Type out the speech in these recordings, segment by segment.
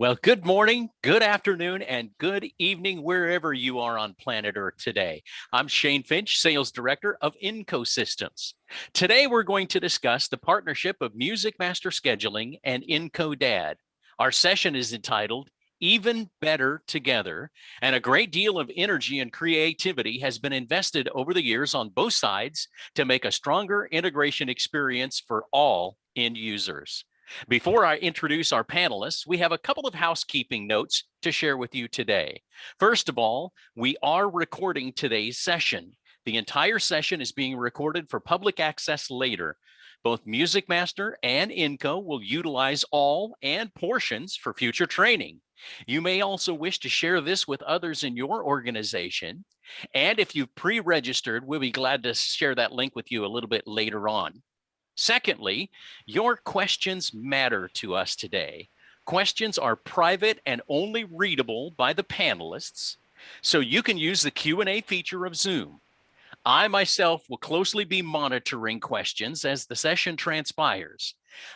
Well, good morning, good afternoon, and good evening, wherever you are on planet Earth today. I'm Shane Finch, Sales Director of ENCO Systems. Today, we're going to discuss the partnership of MusicMaster Scheduling and ENCO DAD. Our session is entitled Even Better Together, and a great deal of energy and creativity has been invested over the years on both sides to make a stronger integration experience for all end users. Before I introduce our panelists, we have a couple of housekeeping notes to share with you today. First of all, we are recording today's session. The entire session is being recorded for public access later. Both MusicMaster and ENCO will utilize all and portions for future training. You may also wish to share this with others in your organization. And if you've pre-registered, we'll be glad to share that link with you a little bit later on. Secondly, your questions matter to us today. Questions are private and only readable by the panelists, so you can use the Q&A feature of Zoom. I myself will closely be monitoring questions as the session transpires.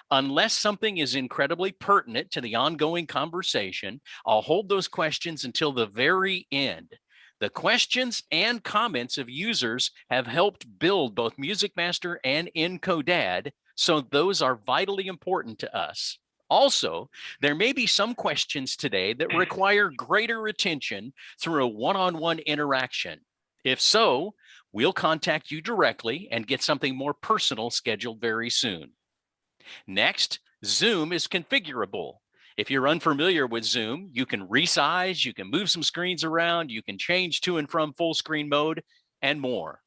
Unless something is incredibly pertinent to the ongoing conversation, I'll hold those questions until the very end. The questions and comments of users have helped build both MusicMaster and ENCO DAD, so those are vitally important to us. Also, there may be some questions today that require greater attention through a one-on-one interaction. If so, we'll contact you directly and get something more personal scheduled very soon. Next, Zoom is configurable. If you're unfamiliar with Zoom, you can resize, you can move some screens around, you can change to and from full screen mode, and more.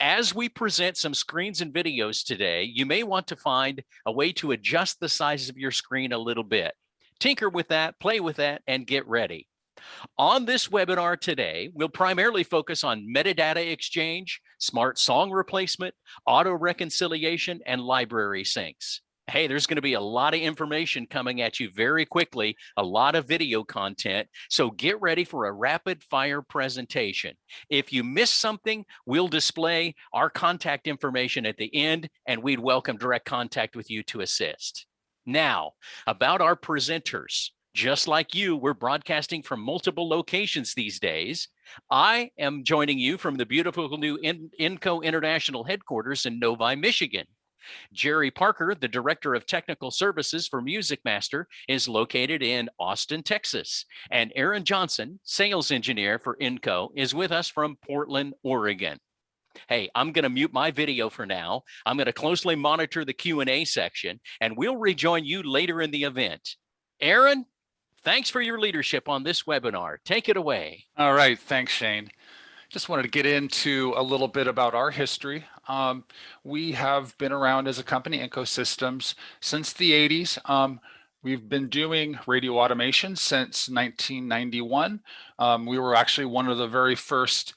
As we present some screens and videos today, you may want to find a way to adjust the size of your screen a little bit. Tinker with that, play with that, and get ready. On this webinar today, we'll primarily focus on metadata exchange, smart song replacement, auto reconciliation, and library syncs. Hey, there's going to be a lot of information coming at you very quickly, a lot of video content, so get ready for a rapid fire presentation. If you miss something, we'll display our contact information at the end, and we'd welcome direct contact with you to assist. Now, about our presenters. Just like you, we're broadcasting from multiple locations these days. I am joining you from the beautiful new ENCO International Headquarters in Novi, Michigan. Jerry Parker, the Director of Technical Services for MusicMaster, is located in Austin, Texas. And Aaron Johnson, Sales Engineer for ENCO, is with us from Portland, Oregon. Hey, I'm going to mute my video for now. I'm going to closely monitor the Q&A section, and we'll rejoin you later in the event. Aaron, thanks for your leadership on this webinar. Take it away. All right, thanks, Shane. Just wanted to get into a little bit about our history. We have been around as a company, ENCO Systems, since the 80s. We've been doing radio automation since 1991. We were actually one of the very first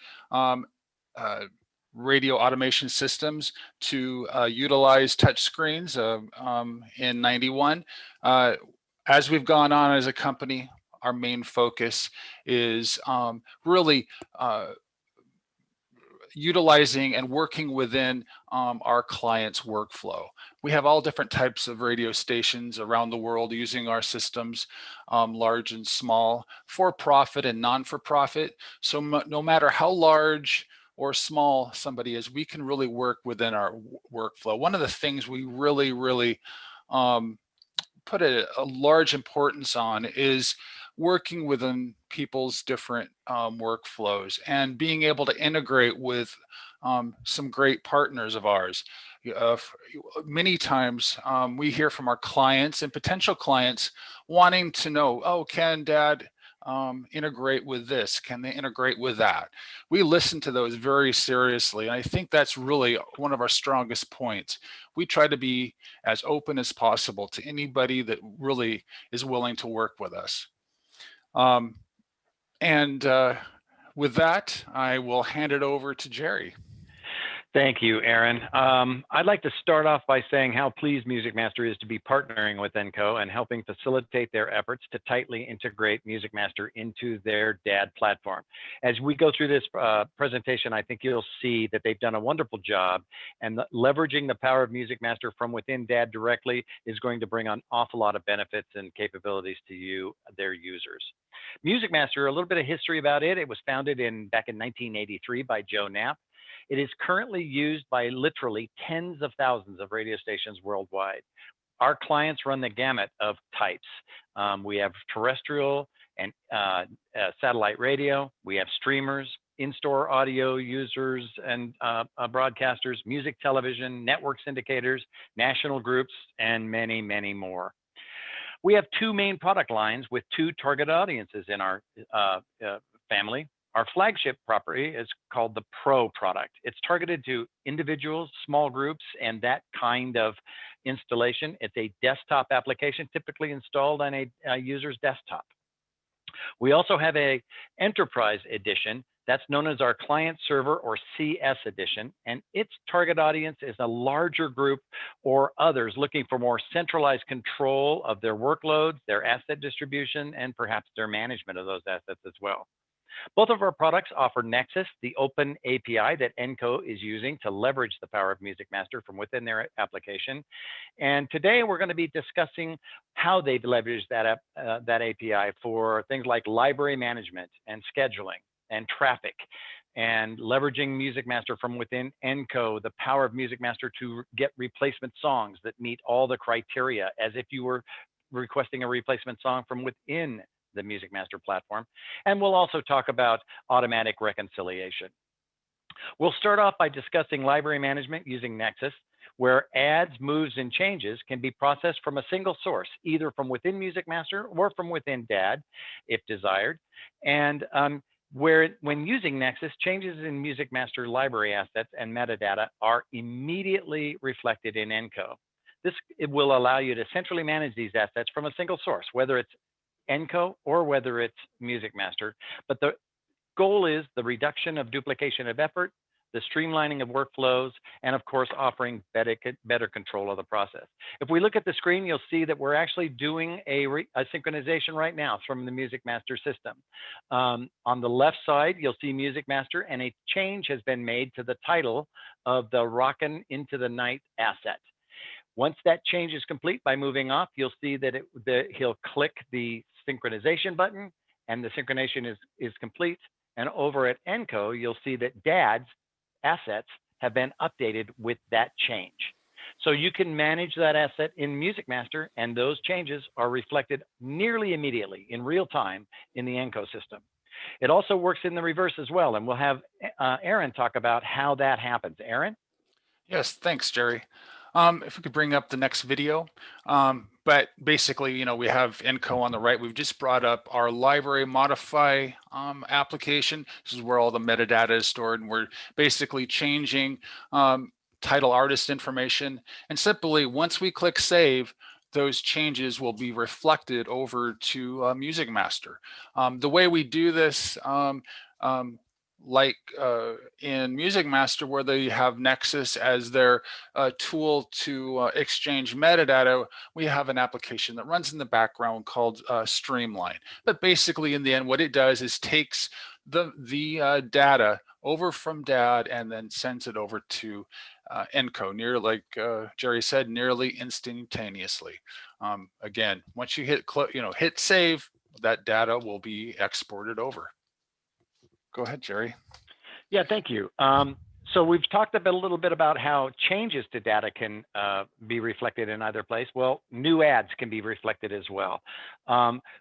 radio automation systems to utilize touch screens in 91. As we've gone on as a company, our main focus is really utilizing and working within our clients' workflow. We have all different types of radio stations around the world using our systems, large and small, for-profit and non-for-profit. So no matter how large or small somebody is, we can really work within our workflow. One of the things we really put a large importance on is working within people's different workflows and being able to integrate with some great partners of ours. Many times we hear from our clients and potential clients wanting to know, oh, can Dad integrate with this? Can they integrate with that? We listen to those very seriously. And I think that's really one of our strongest points. We try to be as open as possible to anybody that really is willing to work with us. With that, I will hand it over to Jerry. Thank you, Aaron. I'd like to start off by saying how pleased MusicMaster is to be partnering with ENCO and helping facilitate their efforts to tightly integrate MusicMaster into their DAD platform. As we go through this presentation, I think you'll see that they've done a wonderful job, and leveraging the power of MusicMaster from within DAD directly is going to bring an awful lot of benefits and capabilities to you, their users. MusicMaster, a little bit of history about it. It was founded back in 1983 by Joe Knapp. It is currently used by literally tens of thousands of radio stations worldwide. Our clients run the gamut of types. We have terrestrial and satellite radio. We have streamers, in-store audio users and broadcasters, music television, network syndicators, national groups, and many, many more. We have two main product lines with two target audiences in our family. Our flagship property is called the Pro product. It's targeted to individuals, small groups, and that kind of installation. It's a desktop application typically installed on a user's desktop. We also have a Enterprise edition that's known as our Client Server or CS edition, and its target audience is a larger group or others looking for more centralized control of their workloads, their asset distribution, and perhaps their management of those assets as well. Both of our products offer Nexus, the open API that ENCO is using to leverage the power of MusicMaster from within their application. And today we're going to be discussing how they've leveraged that API for things like library management and scheduling and traffic, and leveraging MusicMaster from within ENCO, the power of MusicMaster to get replacement songs that meet all the criteria as if you were requesting a replacement song from within the MusicMaster platform. And we'll also talk about automatic reconciliation. We'll start off by discussing library management using Nexus, where adds, moves, and changes can be processed from a single source, either from within MusicMaster or from within DAD, if desired. And when using Nexus, changes in MusicMaster library assets and metadata are immediately reflected in ENCO. It will allow you to centrally manage these assets from a single source, whether it's ENCO or whether it's MusicMaster. But the goal is the reduction of duplication of effort, the streamlining of workflows, and of course, offering better control of the process. If we look at the screen, you'll see that we're actually doing a synchronization right now from the MusicMaster system. On the left side, you'll see MusicMaster, and a change has been made to the title of the Rockin' Into the Night asset. Once that change is complete, by moving off, you'll see that he'll click the synchronization button, and the synchronization is complete. And over at ENCO, you'll see that DAD's assets have been updated with that change. So you can manage that asset in MusicMaster, and those changes are reflected nearly immediately in real time in the ENCO system. It also works in the reverse as well, and we'll have Aaron talk about how that happens. Aaron? Yes, thanks, Jerry. If we could bring up the next video. But basically, we have ENCO on the right. We've just brought up our library modify application. This is where all the metadata is stored, and we're basically changing title artist information. And simply, once we click save, those changes will be reflected over to MusicMaster. The way we do this, like in MusicMaster, where they have Nexus as their tool to exchange metadata, we have an application that runs in the background called Streamline. But basically, in the end, what it does is takes the data over from DAD and then sends it over to ENCO, like Jerry said, nearly instantaneously. Again, once you hit save, that data will be exported over. Go ahead, Jerry. Yeah, thank you. So we've talked a little bit about how changes to data can be reflected in either place. Well, new adds can be reflected as well.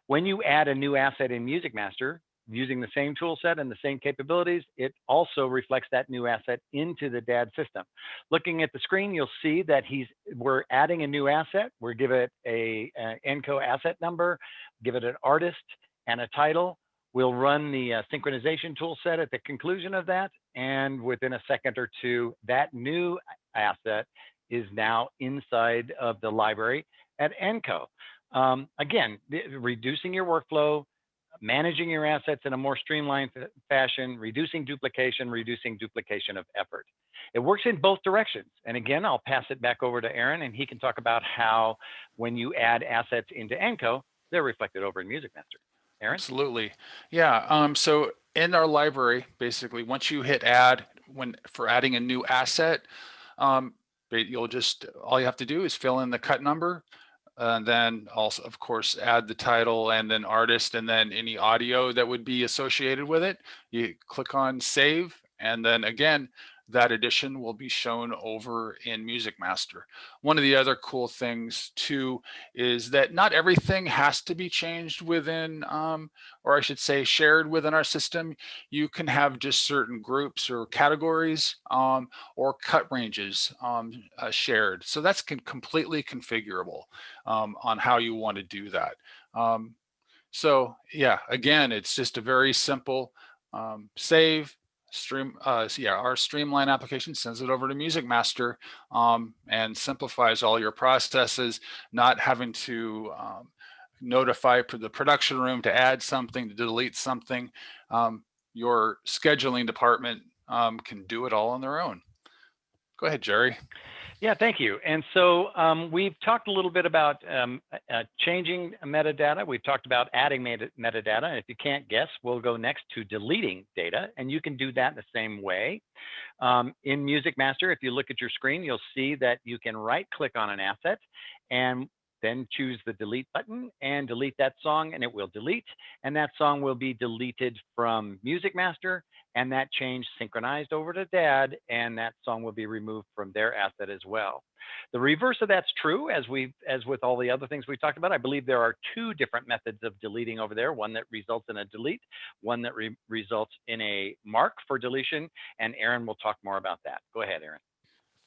When you add a new asset in MusicMaster, using the same tool set and the same capabilities, it also reflects that new asset into the DAD system. Looking at the screen, you'll see that we're adding a new asset. We'll give it a ENCO asset number, give it an artist and a title. We'll run the synchronization tool set at the conclusion of that, and within a second or two, that new asset is now inside of the library at ENCO. Again, reducing your workflow, managing your assets in a more streamlined fashion, reducing duplication of effort. It works in both directions. And again, I'll pass it back over to Aaron, and he can talk about how when you add assets into ENCO, they're reflected over in MusicMaster. Aaron? Absolutely. Yeah. So in our library, basically, once you hit add, for adding a new asset, you'll just, all you have to do is fill in the cut number, and then also, of course, add the title and then artist and then any audio that would be associated with it. You click on save, and then again, that addition will be shown over in MusicMaster. One of the other cool things too is that not everything has to be changed within, or I should say shared within our system. You can have just certain groups or categories or cut ranges shared. So that's completely configurable on how you want to do that. So yeah, again, it's just a very simple save, our Streamline application sends it over to MusicMaster and simplifies all your processes, not having to notify the production room to add something, to delete something. Your scheduling department can do it all on their own. Go ahead, Jerry. Yeah, thank you. And so we've talked a little bit about changing metadata. We've talked about adding metadata. And if you can't guess, we'll go next to deleting data. And you can do that the same way. In MusicMaster, if you look at your screen, you'll see that you can right-click on an asset and then choose the delete button and delete that song, and it will delete. And that song will be deleted from MusicMaster, and that change synchronized over to DAD, and that song will be removed from their asset as well. The reverse of that's true, as with all the other things we talked about. I believe there are two different methods of deleting over there, one that results in a delete, one that results in a mark for deletion, and Aaron will talk more about that. Go ahead, Aaron.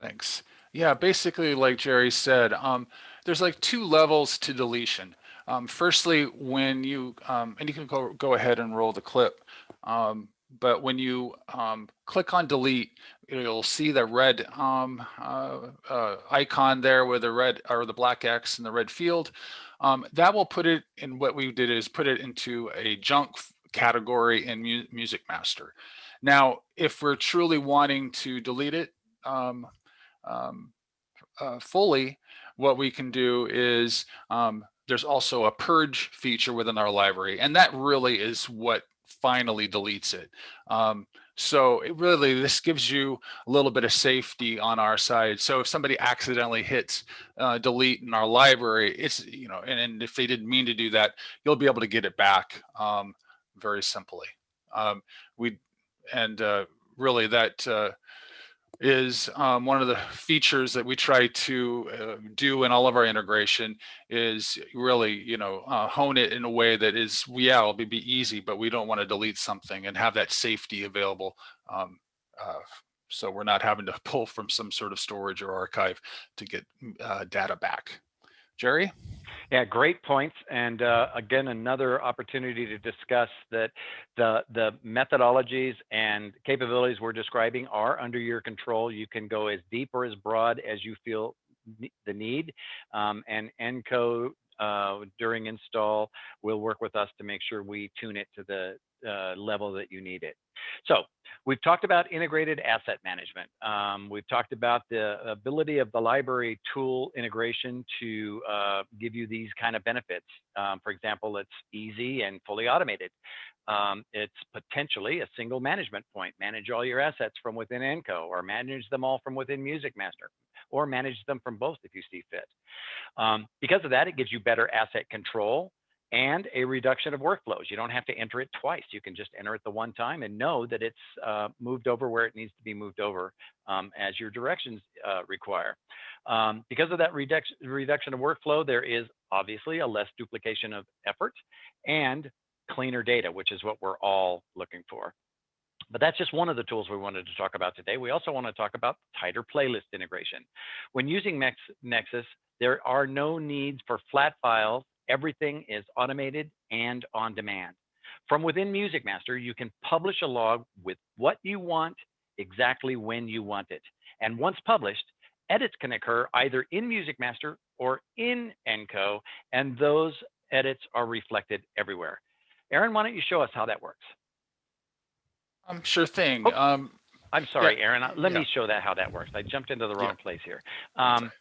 Thanks. Yeah, basically, like Jerry said, there's like two levels to deletion. Firstly, when you, and you can go ahead and roll the clip, but when you click on delete, you'll see the red icon there with the red or the black X and the red field. That will put it in, what we did is put it into a junk category in MusicMaster. Now, if we're truly wanting to delete it fully, what we can do is there's also a purge feature within our library, and that really is what finally deletes it. So it really, this gives you a little bit of safety on our side. So if somebody accidentally hits delete in our library, it's, and if they didn't mean to do that, you'll be able to get it back very simply. Really that is one of the features that we try to do in all of our integration is really, hone it in a way that is, it'll be easy, but we don't want to delete something and have that safety available. So we're not having to pull from some sort of storage or archive to get data back. Jerry? Yeah, great points. And again, another opportunity to discuss that the methodologies and capabilities we're describing are under your control. You can go as deep or as broad as you feel the need. And ENCO during install will work with us to make sure we tune it to the level that you need it. So we've talked about integrated asset management. We've talked about the ability of the library tool integration to give you these kind of benefits. For example, it's easy and fully automated. It's potentially a single management point. Manage all your assets from within ENCO, or manage them all from within MusicMaster, or manage them from both if you see fit. Because of that, it gives you better asset control and a reduction of workflows. You don't have to enter it twice. You can just enter it the one time and know that it's moved over where it needs to be moved over as your directions require. Because of that reduction of workflow, there is obviously a less duplication of effort and cleaner data, which is what we're all looking for. But that's just one of the tools we wanted to talk about today. We also want to talk about tighter playlist integration. When using Nexus, there are no needs for flat files. Everything is automated and on demand. From within MusicMaster, you can publish a log with what you want, exactly when you want it. And once published, edits can occur either in MusicMaster or in ENCO, and those edits are reflected everywhere. Aaron, why don't you show us how that works? Sure thing. Oh, I'm sorry, yeah, Aaron. Let yeah, me show that how that works. I jumped into the yeah. wrong place here. That's right.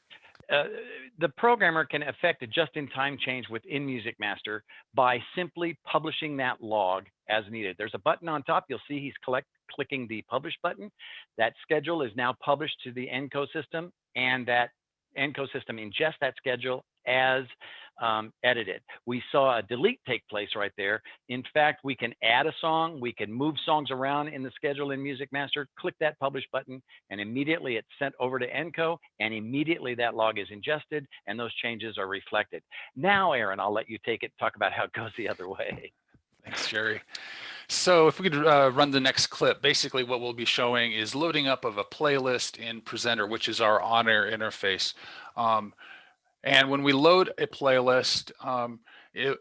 The programmer can effect a just-in-time change within MusicMaster by simply publishing that log as needed. There's a button on top. You'll see he's clicking the publish button. That schedule is now published to the ENCO system, and that ENCO system ingests that schedule as edited. We saw a delete take place right there. In fact, we can add a song, we can move songs around in the schedule in MusicMaster, click that publish button, and immediately it's sent over to ENCO, and immediately that log is ingested, and those changes are reflected. Now, Aaron, I'll let you take it, talk about how it goes the other way. Thanks, Jerry. So if we could run the next clip, basically what we'll be showing is loading up of a playlist in Presenter, which is our on-air interface. And when we load a playlist,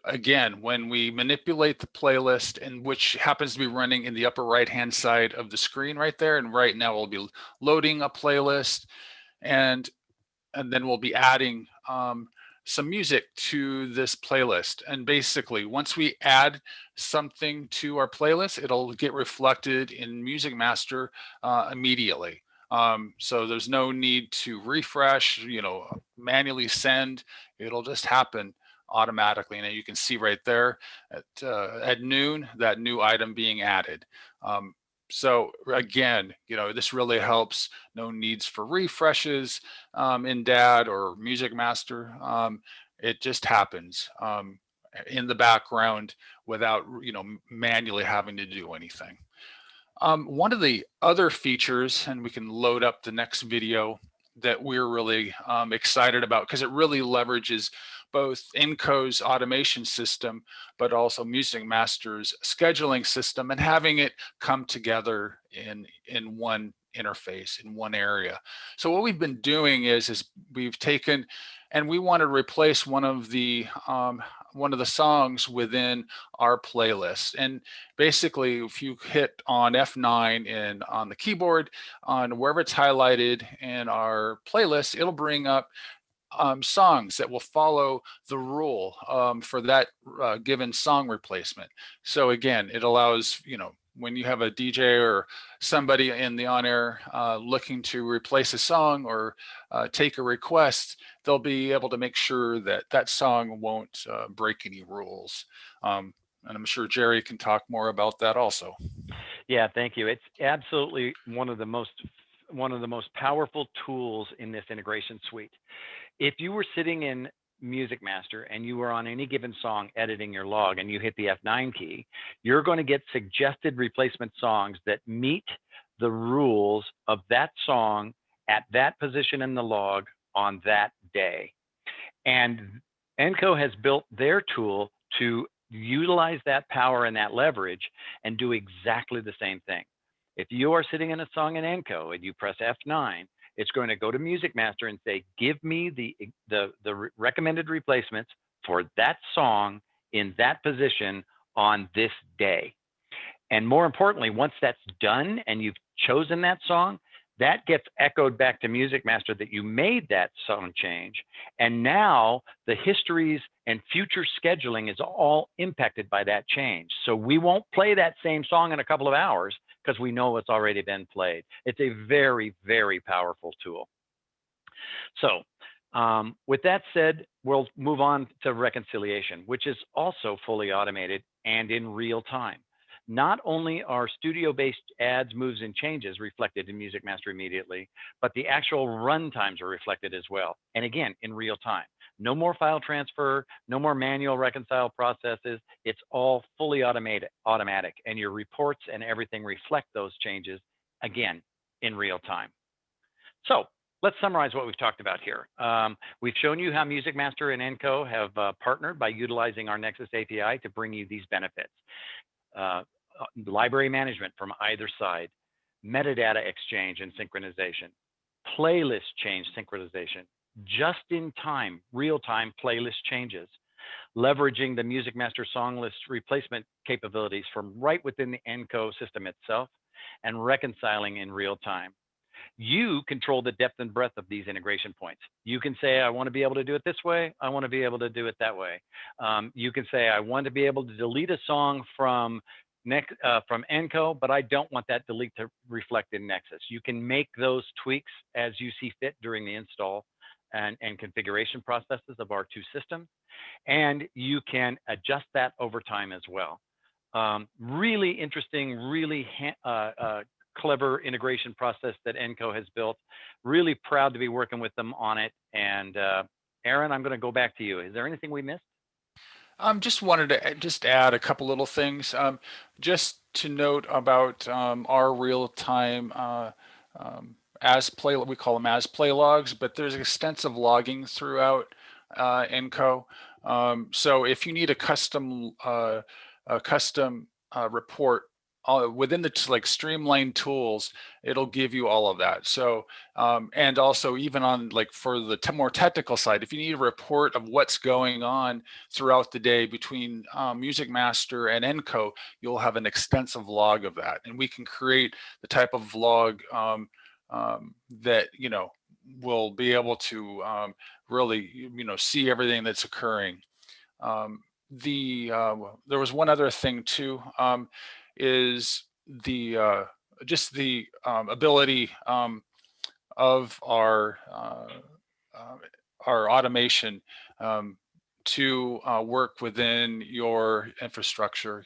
again, when we manipulate the playlist, and which happens to be running in the upper right-hand side of the screen right there, and right now we'll be loading a playlist, and then we'll be adding some music to this playlist. And basically, once we add something to our playlist, it'll get reflected in MusicMaster immediately. So there's no need to refresh, manually send. It'll just happen automatically. And you can see right there at noon, that new item being added. So again, this really helps. No needs for refreshes in DAD or MusicMaster. It just happens in the background without, manually having to do anything. One of the other features, and we can load up the next video, that we're really excited about, because it really leverages both ENCO's automation system, but also MusicMaster's scheduling system, and having it come together in one interface, in one area. So what we've been doing is we've taken, and we want to replace one of the songs within our playlist. And basically, if you hit on F9 and on the keyboard, on wherever it's highlighted in our playlist, it'll bring up songs that will follow the rule for that given song replacement. So again, it allows, when you have a DJ or somebody in the on-air looking to replace a song or take a request, they'll be able to make sure that that song won't break any rules. And I'm sure Jerry can talk more about that also. Yeah, thank you. It's absolutely one of the most powerful tools in this integration suite. If you were sitting in MusicMaster and you were on any given song editing your log and you hit the F9 key, you're going to get suggested replacement songs that meet the rules of that song at that position in the log on that day. And ENCO has built their tool to utilize that power and that leverage and do exactly the same thing. If you are sitting in a song in ENCO and you press F9, it's going to go to MusicMaster and say, give me the recommended replacements for that song in that position on this day. And more importantly, once that's done and you've chosen that song, that gets echoed back to MusicMaster that you made that song change. And now the histories and future scheduling is all impacted by that change. So we won't play that same song in a couple of hours because we know it's already been played. It's a very, very powerful tool. So with that said, we'll move on to reconciliation, which is also fully automated and in real time. Not only are studio-based adds, moves, and changes reflected in MusicMaster immediately, but the actual run times are reflected as well. And again, in real time. No more file transfer, no more manual reconcile processes. It's all fully automatic, and your reports and everything reflect those changes, again, in real time. So let's summarize what we've talked about here. We've shown you how MusicMaster and ENCO have partnered by utilizing our Nexus API to bring you these benefits. Library management from either side, metadata exchange and synchronization, playlist change synchronization, just-in-time, real-time playlist changes, leveraging the MusicMaster song list replacement capabilities from right within the ENCO system itself, and reconciling in real time. You control the depth and breadth of these integration points. You can say, I want to be able to do it this way. I want to be able to do it that way. You can say, I want to be able to delete a song from ENCO, but I don't want that delete to reflect in Nexus. You can make those tweaks as you see fit during the install and configuration processes of our two systems. And you can adjust that over time as well. Really interesting, really clever integration process that ENCO has built. Really proud to be working with them on it. And Aaron, I'm going to go back to you. Is there anything we missed? Just wanted to just add a couple little things. Just to note about our real-time as play, we call them as play logs, but there's extensive logging throughout ENCO. So if you need a custom report within the like streamlined tools, it'll give you all of that. So and also even on like for the more technical side, if you need a report of what's going on throughout the day between MusicMaster and ENCO, you'll have an extensive log of that, and we can create the type of log that will be able to really see everything that's occurring. There was one other thing too, is the just the ability of our automation to work within your infrastructure.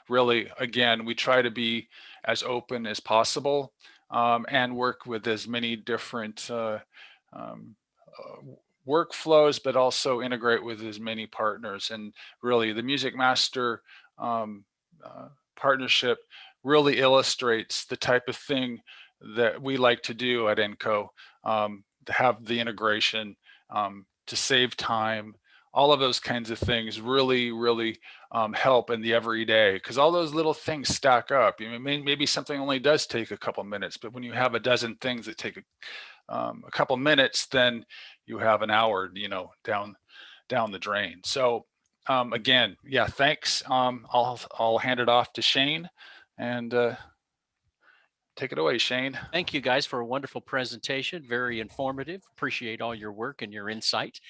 Really, again, we try to be as open as possible and work with as many different workflows, but also integrate with as many partners. And really, the MusicMaster partnership really illustrates the type of thing that we like to do at ENCO, to have the integration, to save time. All of those kinds of things really help in the everyday, because all those little things stack up. Maybe something only does take a couple minutes, but when you have a dozen things that take a couple minutes, then you have an hour, down the drain. So again, yeah, thanks. I'll hand it off to Shane, and take it away, Shane. Thank you guys for a wonderful presentation. Very informative. Appreciate all your work and your insight.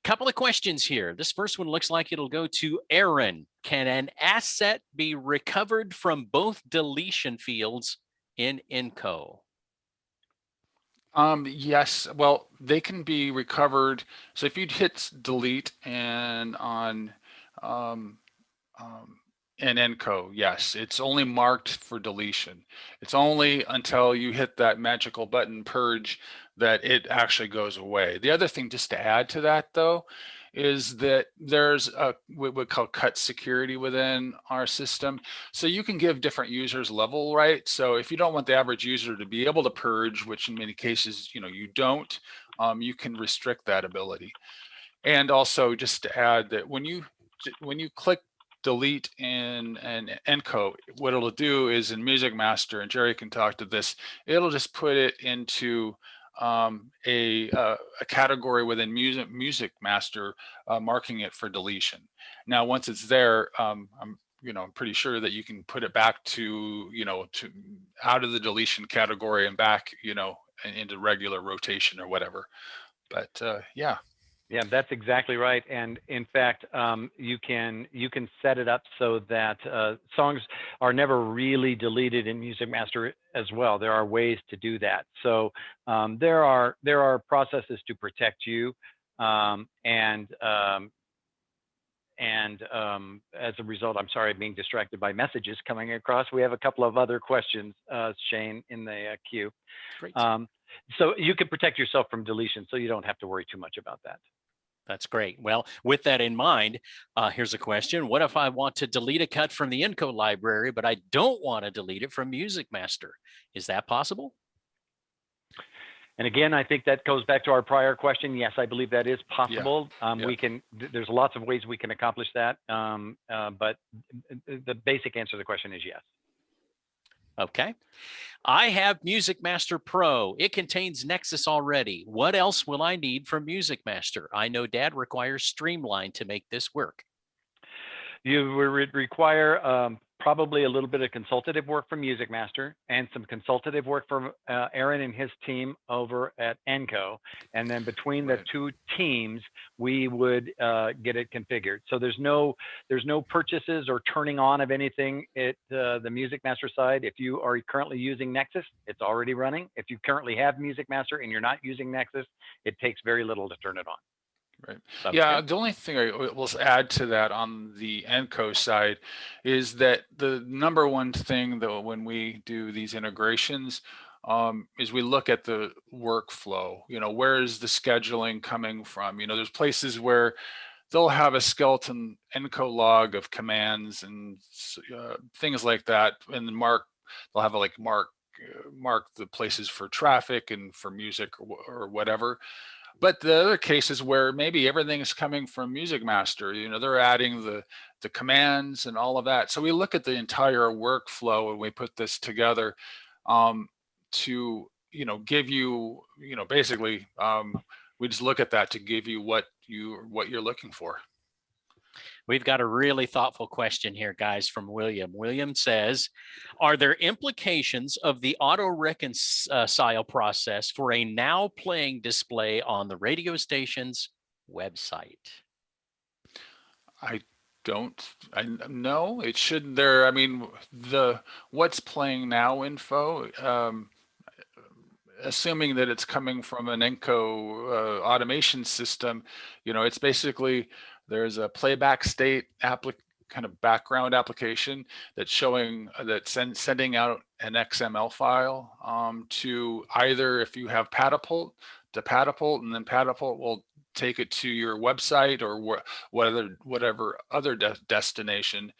Couple of questions here. This first one looks like it'll go to Aaron. Can an asset be recovered from both deletion fields in ENCO? Yes, well, they can be recovered. So if you hit delete and on in ENCO, yes, it's only marked for deletion. It's only until you hit that magical button purge that it actually goes away. The other thing, just to add to that though, is that there's a what we call cut security within our system. So you can give different users level rights. So if you don't want the average user to be able to purge, which in many cases, you don't, you can restrict that ability. And also just to add that when you click delete in ENCO, what it'll do is in MusicMaster, and Jerry can talk to this, it'll just put it into a category within MusicMaster, marking it for deletion. Now, once it's there, I'm pretty sure that you can put it back to out of the deletion category and back into regular rotation or whatever. But yeah. Yeah, that's exactly right. And in fact, you can set it up so that songs are never really deleted in MusicMaster as well. There are ways to do that. So there are processes to protect you, and as a result, I'm sorry, being distracted by messages coming across. We have a couple of other questions, Shane, in the queue. Great. So you can protect yourself from deletion, so you don't have to worry too much about that. That's great. Well, with that in mind, here's a question. What if I want to delete a cut from the ENCO library, but I don't want to delete it from MusicMaster? Is that possible? And again, I think that goes back to our prior question. Yes, I believe that is possible. Yeah. We can. There's lots of ways we can accomplish that, but the basic answer to the question is yes. Okay. I have MusicMaster Pro. It contains Nexus already. What else will I need from MusicMaster? I know Dad requires Streamline to make this work. You would require probably a little bit of consultative work from MusicMaster and some consultative work from Aaron and his team over at ENCO. And then between the two teams, we would get it configured. So there's no purchases or turning on of anything at the MusicMaster side. If you are currently using Nexus, it's already running. If you currently have MusicMaster and you're not using Nexus, it takes very little to turn it on. Right. Sounds Yeah, good? the only thing I will add to that on the ENCO side is that the number one thing though when we do these integrations is we look at the workflow. You know, where is the scheduling coming from? You know, there's places where they'll have a skeleton ENCO log of commands and things like that, and then they'll have a mark the places for traffic and for music or whatever. But the other cases where maybe everything is coming from MusicMaster, you know, they're adding the commands and all of that. So we look at the entire workflow and we put this together to, you know, give you, you know, basically we just look at that to give you what you're looking for. We've got a really thoughtful question here, guys, from William. William says, are there implications of the auto reconcile process for a now playing display on the radio station's website? I know it should there. I mean, the what's playing now info, assuming that it's coming from an ENCO automation system, you know, it's basically there's a playback state kind of background application that's showing sending out an XML file to either if you have Patapult to Patapult, and then Patapult will take it to your website or whatever other destination.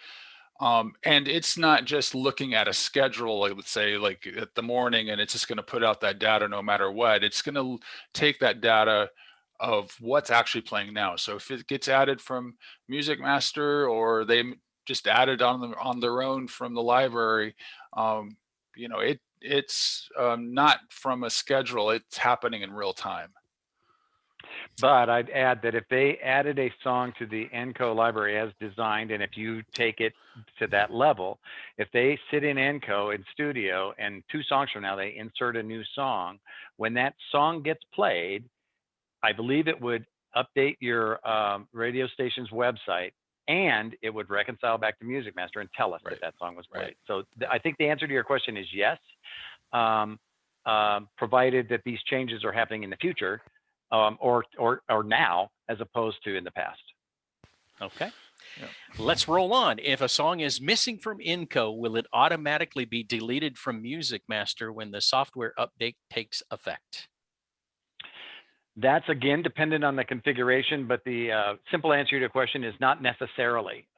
And it's not just looking at a schedule, like let's say like at the morning, and it's just going to put out that data no matter what. It's going to take that data of what's actually playing now. So if it gets added from MusicMaster or they just added on their own from the library, you know, it's not from a schedule. It's happening in real time. But I'd add that if they added a song to the ENCO library as designed, and if you take it to that level, if they sit in ENCO in studio and 2 songs from now, they insert a new song, when that song gets played, I believe it would update your radio station's website, and it would reconcile back to MusicMaster and tell us that song was played. So I think the answer to your question is yes, provided that these changes are happening in the future. Or now, as opposed to in the past. Okay. Yeah. Let's roll on. If a song is missing from ENCO, will it automatically be deleted from MusicMaster when the software update takes effect? That's again dependent on the configuration, but the simple answer to your question is not necessarily.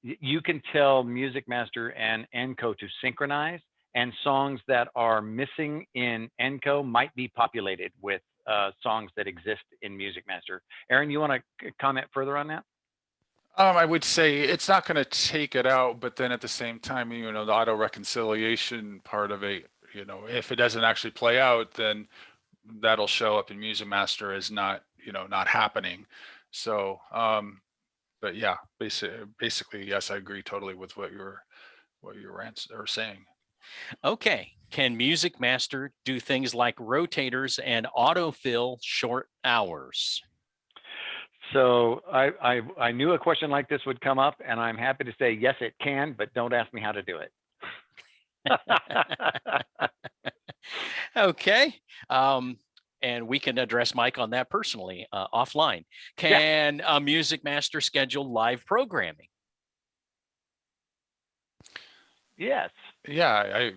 You can tell MusicMaster and ENCO to synchronize, and songs that are missing in ENCO might be populated with songs that exist in MusicMaster. Aaron, you want to comment further on that? I would say it's not going to take it out, but then at the same time, you know, the auto reconciliation part of it, you know, if it doesn't actually play out, then that'll show up in MusicMaster as not, you know, not happening. So, but yeah, basically, yes, I agree totally with what you were saying. Okay. Can MusicMaster do things like rotators and autofill short hours? So I knew a question like this would come up, and I'm happy to say yes, it can, but don't ask me how to do it. Okay. And we can address Mike on that personally offline. Can a MusicMaster schedule live programming? Yes. Yeah,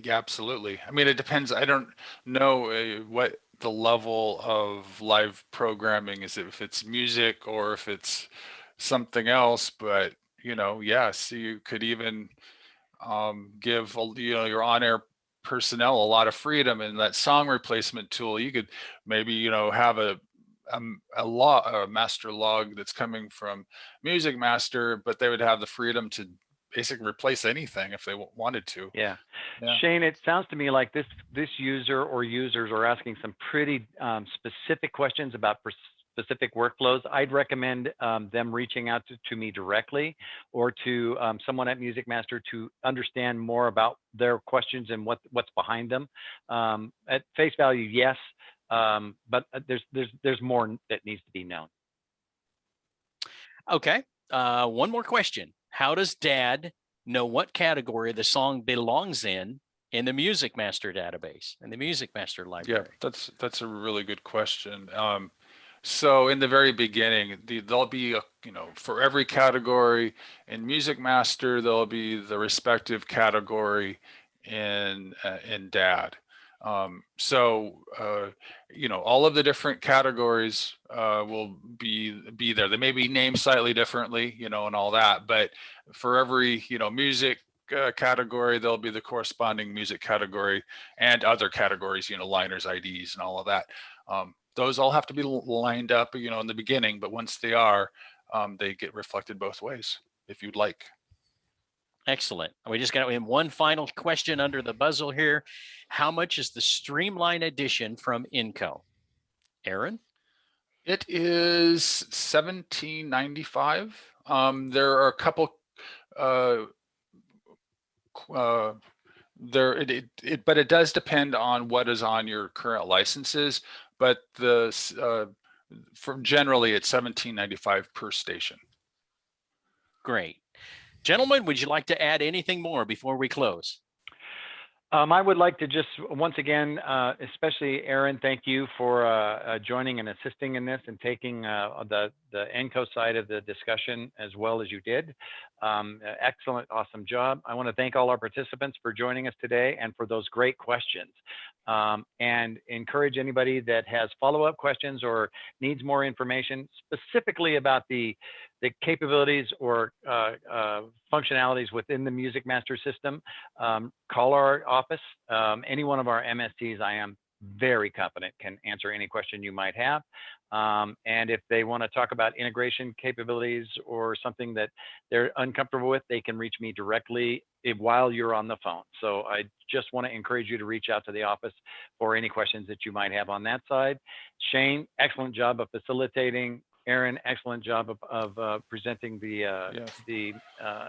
absolutely. I mean, it depends. I don't know what the level of live programming is, if it's music or if it's something else. But you know, yes, you could even give your on-air personnel a lot of freedom in that song replacement tool. You could maybe have a master log that's coming from MusicMaster, but they would have the freedom to basically replace anything if they wanted to. Yeah. Shane, it sounds to me like this user or users are asking some pretty specific questions about specific workflows, I'd recommend them reaching out to me directly or to someone at MusicMaster to understand more about their questions and what's behind them. At face value, yes, but there's more that needs to be known. Okay. One more question. How does Dad know what category the song belongs in the MusicMaster database and the MusicMaster library? Yeah, that's a really good question. So in the very beginning, there'll be for every category in MusicMaster, there'll be the respective category in DAD. All of the different categories will be there. They may be named slightly differently, and all that, but for every music category, there'll be the corresponding music category and other categories, liners, IDs, and all of that. Those all have to be lined up, in the beginning, but once they are, they get reflected both ways, if you'd like. Excellent. We just got one final question under the buzzer here. How much is the Streamline Edition from ENCO? Aaron? It is $17.95. There are a couple but it does depend on what is on your current licenses. But generally it's $17.95 per station. Great. Gentlemen, would you like to add anything more before we close? I would like to just once again, especially Aaron, thank you for joining and assisting in this and taking the ENCO side of the discussion as well as you did. Excellent, awesome job. I want to thank all our participants for joining us today and for those great questions. And encourage anybody that has follow-up questions or needs more information specifically about the capabilities or functionalities within the MusicMaster system, call our office. Any one of our MSTs, I am very confident, can answer any question you might have. And if they want to talk about integration capabilities or something that they're uncomfortable with, they can reach me directly while you're on the phone. So I just want to encourage you to reach out to the office for any questions that you might have on that side. Shane, excellent job of facilitating. Aaron, excellent job of presenting the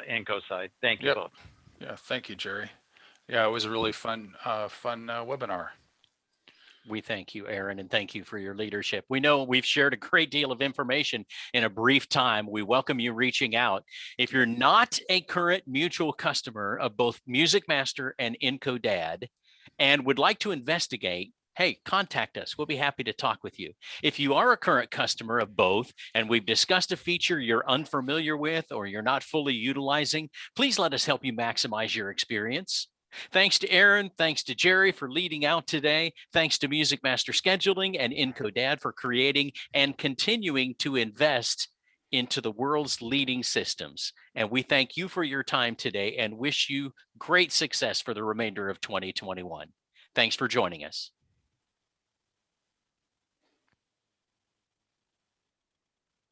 ENCO side. Thank you both. Yeah, thank you, Jerry. Yeah, it was a really fun webinar. We thank you, Aaron, and thank you for your leadership. We know we've shared a great deal of information in a brief time. We welcome you reaching out. If you're not a current mutual customer of both MusicMaster and ENCO DAD and would like to investigate, hey, contact us. We'll be happy to talk with you. If you are a current customer of both and we've discussed a feature you're unfamiliar with or you're not fully utilizing, please let us help you maximize your experience. Thanks to Aaron, thanks to Jerry for leading out today. Thanks to MusicMaster Scheduling and ENCO DAD for creating and continuing to invest into the world's leading systems. And we thank you for your time today and wish you great success for the remainder of 2021. Thanks for joining us.